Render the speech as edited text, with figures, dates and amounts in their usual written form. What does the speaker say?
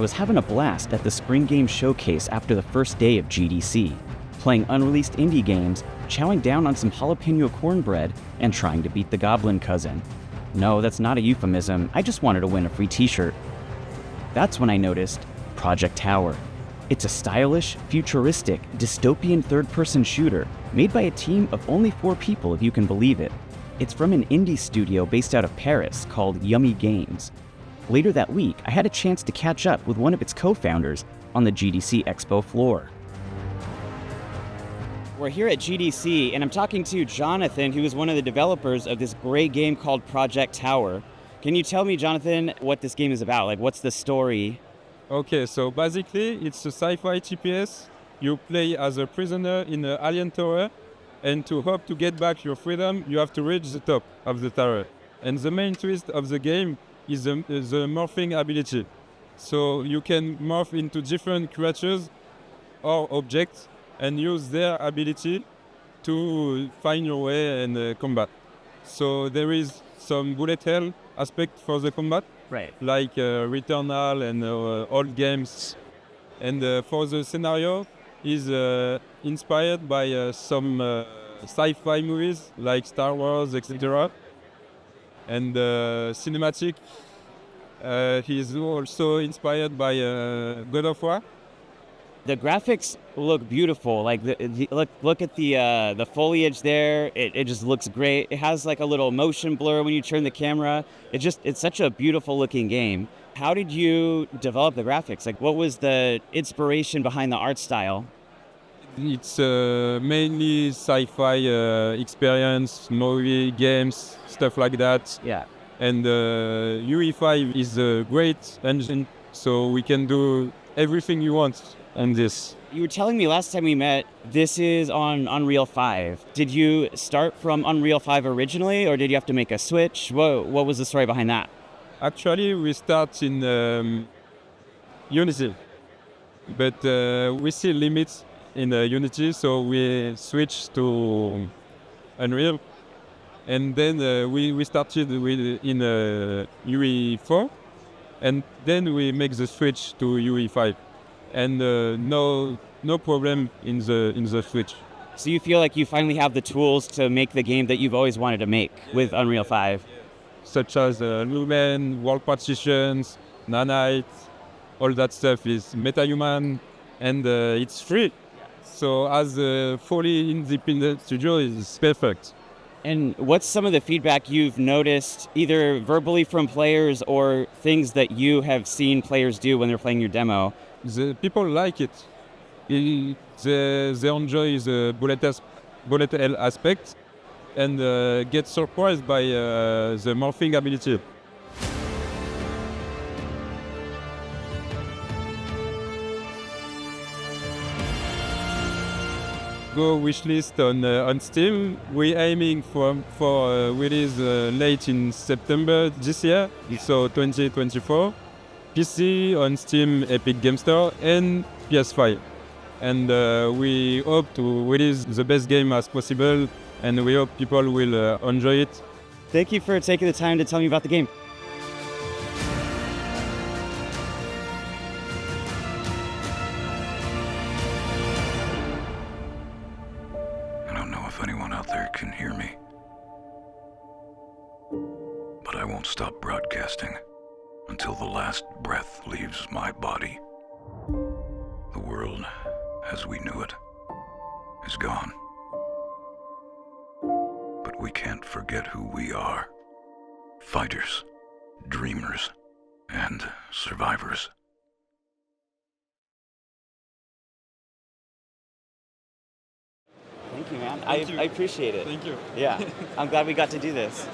was having a blast at the Spring Game Showcase after the first day of GDC, playing unreleased indie games, chowing down on some jalapeno cornbread, and trying to beat the Goblin Cousin. No, that's not a euphemism, I just wanted to win a free t-shirt. That's when I noticed Project Tower. It's a stylish, futuristic, dystopian third-person shooter made by a team of only 4 people, if you can believe it. It's from an indie studio based out of Paris called Yummy Games. Later that week, I had a chance to catch up with one of its co-founders on the GDC Expo floor. We're here at GDC, and I'm talking to Jonathan, who is one of the developers of this great game called Project Tower. Can you tell me, Jonathan, what this game is about? Like, what's the story? Okay, so basically it's a sci-fi TPS. You play as a prisoner in an alien tower, and to hope to get back your freedom, you have to reach the top of the tower. And the main twist of the game is the morphing ability. So you can morph into different creatures or objects and use their ability to find your way and combat. So there is some bullet hell aspect for the combat, Right. like Returnal and old games. And for the scenario is inspired by some sci-fi movies like Star Wars, etc. And cinematic, he is also inspired by God of War. The graphics look beautiful. Like look at the foliage there. It just looks great. It has like a little motion blur when you turn the camera. It's such a beautiful looking game. How did you develop the graphics? Like, what was the inspiration behind the art style? It's mainly sci-fi experience, movie, games, stuff like that. Yeah. And UE5 is a great engine, so we can do everything you want on this. You were telling me last time we met, this is on Unreal 5. Did you start from Unreal 5 originally, or did you have to make a switch? What was the story behind that? Actually, we start in Unity, but we see limits in Unity, so we switch to Unreal. And then we started in UE4, and then we make the switch to UE5. And no problem in the switch. So you feel like you finally have the tools to make the game that you've always wanted to make with Unreal 5? Such as Lumen, world partitions, Nanite, all that stuff is MetaHuman, and it's free. So as a fully independent studio, it's perfect. And what's some of the feedback you've noticed, either verbally from players or things that you have seen players do when they're playing your demo? The people like it. They enjoy the bullet hell aspect and get surprised by the morphing ability. Go wishlist on Steam. We're aiming for release late in September this year, so 2024. PC on Steam, Epic Game Store, and PS5. And we hope to release the best game as possible, and we hope people will enjoy it. Thank you for taking the time to tell me about the game. I don't know if anyone out there can hear me, but I won't stop broadcasting until the last breath leaves my body. The world, as we knew it, is gone. But we can't forget who we are. Fighters, dreamers, and survivors. Thank you, man. Thank you. I appreciate it. Thank you. Yeah, I'm glad we got to do this.